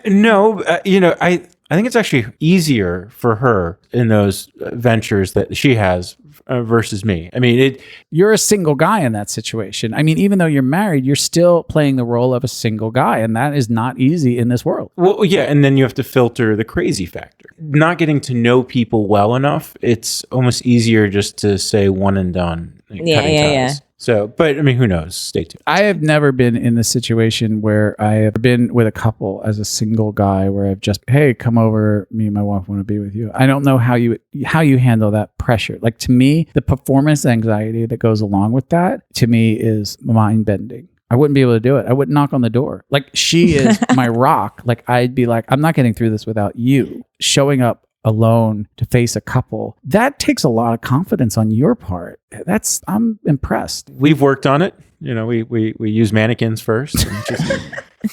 No, I think it's actually easier for her in those ventures that she has versus me. I mean, You're a single guy in that situation. I mean, even though you're married, you're still playing the role of a single guy. And that is not easy in this world. well, yeah, and then you have to filter the crazy factor. Not getting to know people well enough, it's almost easier just to say one and done. Like Yeah. So, but I mean, who knows? Stay tuned. I have never been in the situation where I have been with a couple as a single guy where I've just, hey, come over, me and my wife want to be with you. I don't know how you handle that pressure. Like, to me, the performance anxiety that goes along with that, to me, is mind bending. I wouldn't be able to do it. I wouldn't knock on the door. Like, she is my rock. Like, I'd be like, I'm not getting through this without you. Showing up alone to face a couple, that takes a lot of confidence on your part. I'm impressed. We've worked on it. You know, we use mannequins first.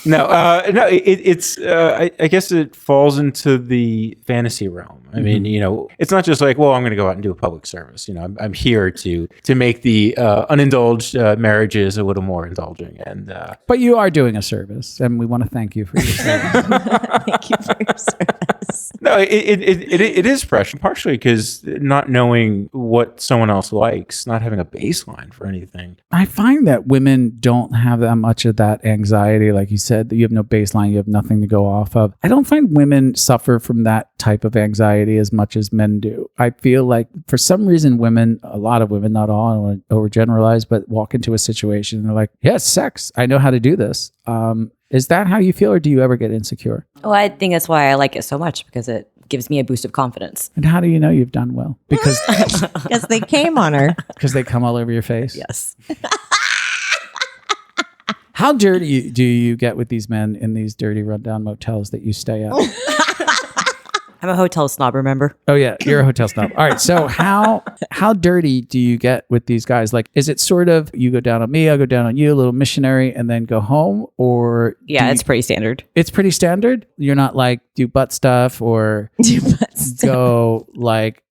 And I guess it falls into the fantasy realm. I mean, you know, it's not just like, well, I'm going to go out and do a public service. You know, I'm here to make the unindulged marriages a little more indulging. And but you are doing a service, and we want to thank you for your service. Thank you for your service. No, it is pressure, partially because not knowing what someone else likes, not having a baseline for anything. I find that women don't have that much of that anxiety. Like you said, that you have no baseline, you have nothing to go off of. I don't find women suffer from that type of anxiety as much as men do. I feel like for some reason women, a lot of women, not all, I don't want to overgeneralize, but walk into a situation and they're like, yeah, sex, I know how to do this. Is that how you feel, or do you ever get insecure? Well, I think that's why I like it so much, because it gives me a boost of confidence. And how do you know you've done well? Because they came on her. Because they come all over your face? Yes. How dirty do you get with these men in these dirty rundown motels that you stay at? I'm a hotel snob, remember? Oh yeah, you're a hotel snob. All right, so how dirty do you get with these guys? Like, is it sort of you go down on me, I go down on you, a little missionary, and then go home, or Yeah, it's pretty standard. It's pretty standard. You're not like do butt stuff or go like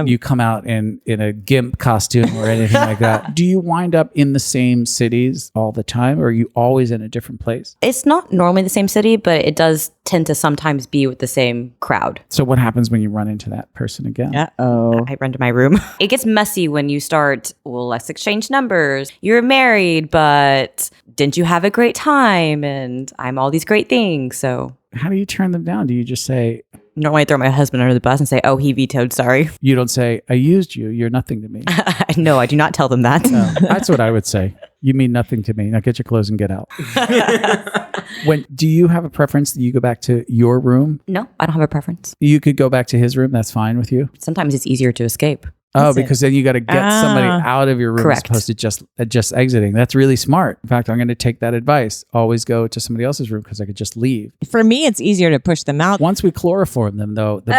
you come out in a gimp costume or anything like that. Do you wind up in the same cities all the time, or are you always in a different place? It's not normally the same city, but it does tend to sometimes be with the same crowd. So what happens when you run into that person again? Uh-oh. I run to my room. It gets messy when you start, well, let's exchange numbers. You're married, but didn't you have a great time? And I'm all these great things. So how do you turn them down? Do you just say... Normally I throw my husband under the bus and say, oh, he vetoed, sorry. You don't say, I used you, you're nothing to me. No, I do not tell them that. That's what I would say. You mean nothing to me. Now get your clothes and get out. Do you have a preference that you go back to your room? No, I don't have a preference. You could go back to his room. That's fine with you. Sometimes it's easier to escape. Oh, because then you got to get somebody out of your room Correct. as opposed to just exiting. That's really smart. In fact, I'm going to take that advice. Always go to somebody else's room because I could just leave. For me, it's easier to push them out. Once we chloroform them, though, the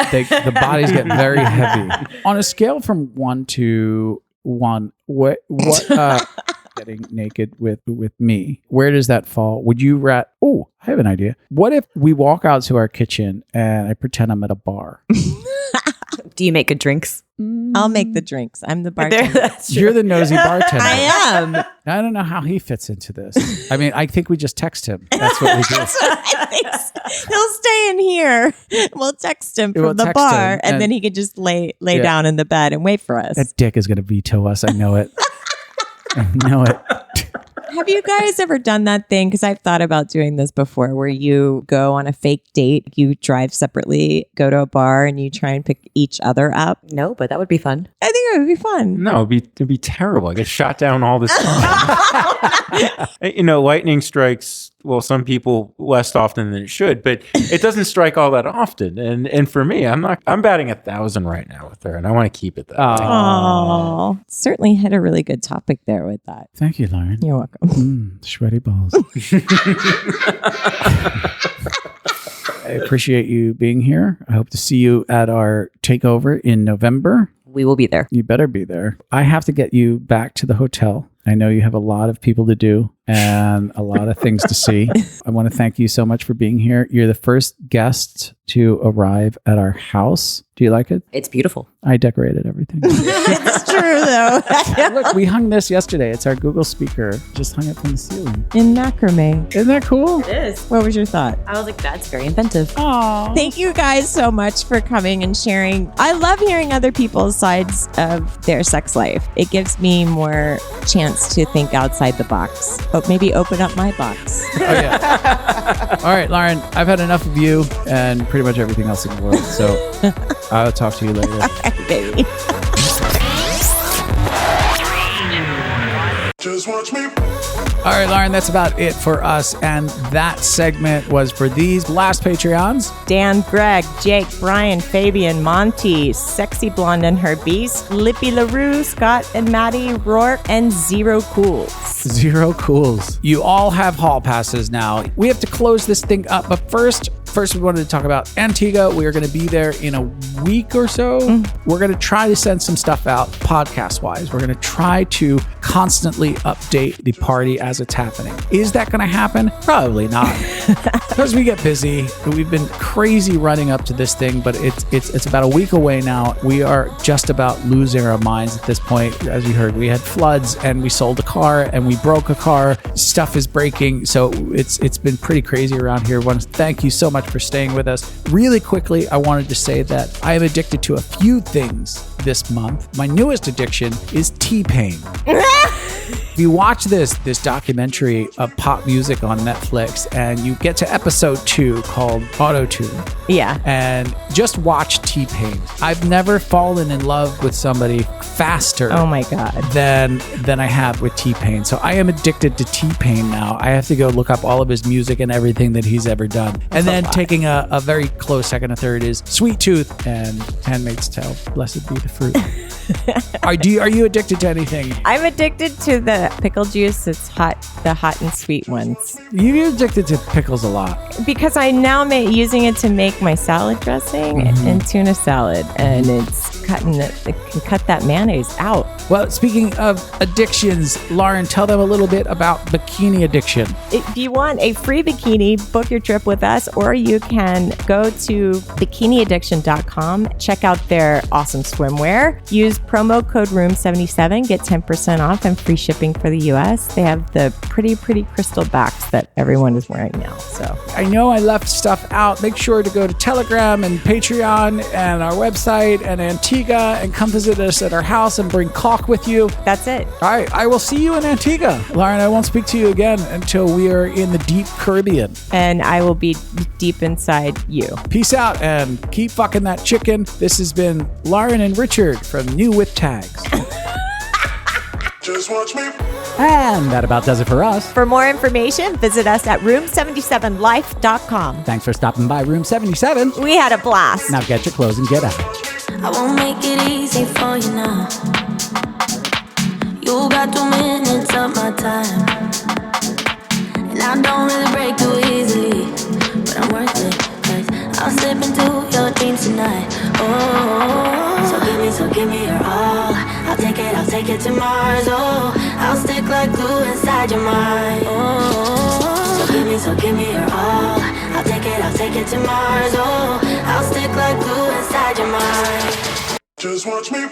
bodies get very heavy. On a scale from 1 to 1, what getting naked with me, where does that fall? Would you I have an idea. What if we walk out to our kitchen and I pretend I'm at a bar? Do you make good drinks? I'll make the drinks. I'm the bartender. You're the nosy bartender. I am. I don't know how he fits into this. I mean, I think we just text him. That's what we do. I think so. He'll stay in here. We'll text him We'll from the text bar, him, and then he could just lay down in the bed and wait for us. That dick is going to veto us. I know it. I know it. Have you guys ever done that thing? Because I've thought about doing this before, where you go on a fake date, you drive separately, go to a bar, and you try and pick each other up. No, but that would be fun. I think it would be fun. No, it'd be terrible. I get shot down all the time. You know, lightning strikes, well, some people less often than it should, but it doesn't strike all that often. And for me, I'm batting 1,000 right now with her, and I want to keep it that way. Oh, certainly hit a really good topic there with that. Thank you, Lauren. You're welcome. Sweaty balls. I appreciate you being here. I hope to see you at our takeover in November. We will be there. You better be there. I have to get you back to the hotel. I know you have a lot of people to do and a lot of things to see. I want to thank you so much for being here. You're the first guest to arrive at our house. Do you like it? It's beautiful. I decorated everything. It's true, though. Look, we hung this yesterday. It's our Google speaker. Just hung it from the ceiling. In macrame. Isn't that cool? It is. What was your thought? I was like, that's very inventive. Aww. Thank you guys so much for coming and sharing. I love hearing other people's sides of their sex life. It gives me more chance to think outside the box. But maybe open up my box. Oh, yeah. All right, Lauren, I've had enough of you and pretty much everything else in the world. So I'll talk to you later. All right, baby. Just Just watch me. All right, Lauren, that's about it for us. And that segment was for these last Patreons. Dan, Greg, Jake, Brian, Fabian, Monty, Sexy Blonde and her Beast, Lippy LaRue, Scott and Maddie, Rourke, and Zero Cools. Zero Cools. You all have hall passes now. We have to close this thing up, but first we wanted to talk about Antigua. We are going to be there in a week or so. We're going to try to send some stuff out podcast-wise. We're going to try to constantly update the party as it's happening. Is that going to happen? Probably not. Because we get busy. We've been crazy running up to this thing, but it's about a week away now. We are just about losing our minds at this point. As you heard, we had floods and we sold a car and we broke a car. Stuff is breaking. So it's been pretty crazy around here. I want to thank you so much for staying with us. Really quickly, I wanted to say that I am addicted to a few things this month. My newest addiction is T-Pain. If you watch this documentary of pop music on Netflix and you get to episode 2 called Auto-Tune. Yeah. And just watch T-Pain. I've never fallen in love with somebody faster Oh my God. than I have with T-Pain. So I am addicted to T-Pain now. I have to go look up all of his music and everything that he's ever done. And then taking a very close second and third is Sweet Tooth and Handmaid's Tale. Blessed be the fruit. Are you addicted to anything? I'm addicted to the pickle juice. It's hot, the hot and sweet ones. You're addicted to pickles a lot. Because I now using it to make my salad dressing and tuna salad, and it can cut that mayonnaise out. Well, speaking of addictions, Lauren, tell them a little bit about bikini addiction. If you want a free bikini, book your trip with us, or you can go to bikiniaddiction.com, check out their awesome swimwear, use promo code ROOM77, get 10% off and free shipping for the US. They have the pretty crystal backs that everyone is wearing now. So I know I left stuff out. Make sure to go to Telegram and Patreon and our website and Antigua and come visit us at our house and bring caulk with you. that's it. All right, I will see you in Antigua. Lauren, I won't speak to you again until we are in the deep Caribbean. And I will be deep inside you. Peace out and keep fucking that chicken. This has been Lauren and Richard from New With Tags. Just watch me. And that about does it for us. For more information, visit us at room77life.com. Thanks for stopping by Room 77. We had a blast. Now get your clothes and get out. I won't make it easy for you now. You got 2 minutes of my time, and I don't really break too easily, but I'm worth it, 'cause I'll slip into your dreams tonight. Oh, so give me your all. I'll take it to Mars. Oh, I'll stick like glue inside your mind. Oh, so give me your all. I'll take it to Mars. Oh, I'll stick like glue inside your mind. Just watch me.